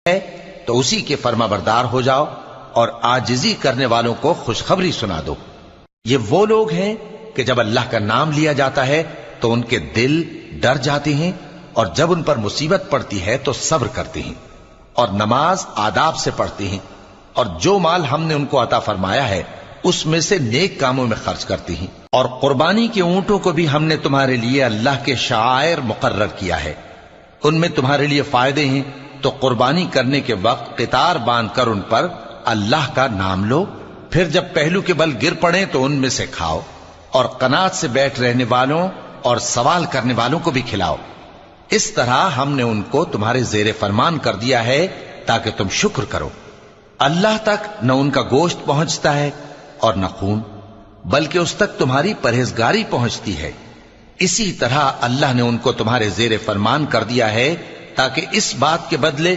है तो उसी के फर्माबरदार हो जाओ और आजिजी करने वालों को खुशखबरी सुना दो। ये वो लोग हैं कि जब अल्लाह का नाम लिया जाता है तो उनके दिल डर जाते हैं और जब उन पर मुसीबत पड़ती है तो सब्र करते हैं और नमाज आदाब से पढ़ते हैं और जो माल हमने उनको अता फरमाया है उसमें से नेक कामों में खर्च करते हैं। और कुर्बानी के ऊंटों को भी हमने तुम्हारे लिए अल्लाह के शायर मुकर्रर किया है, उनमें तुम्हारे लिए फायदे हैं, तो कुर्बानी करने के वक्त कितार बांधकर उन पर अल्लाह का नाम लो, फिर जब पहलू के बल गिर पड़े तो उनमें से खाओ और कनात से बैठ रहने वालों और सवाल करने वालों को भी खिलाओ। इस तरह हमने उनको तुम्हारे जेरे फरमान कर दिया है ताकि तुम शुक्र करो। अल्लाह तक न उनका गोश्त पहुंचता है और न खून, बल्कि उस तक तुम्हारी परहेजगारी पहुंचती है। इसी तरह अल्लाह ने उनको तुम्हारे जेरे फरमान कर दिया है ताकि इस बात के बदले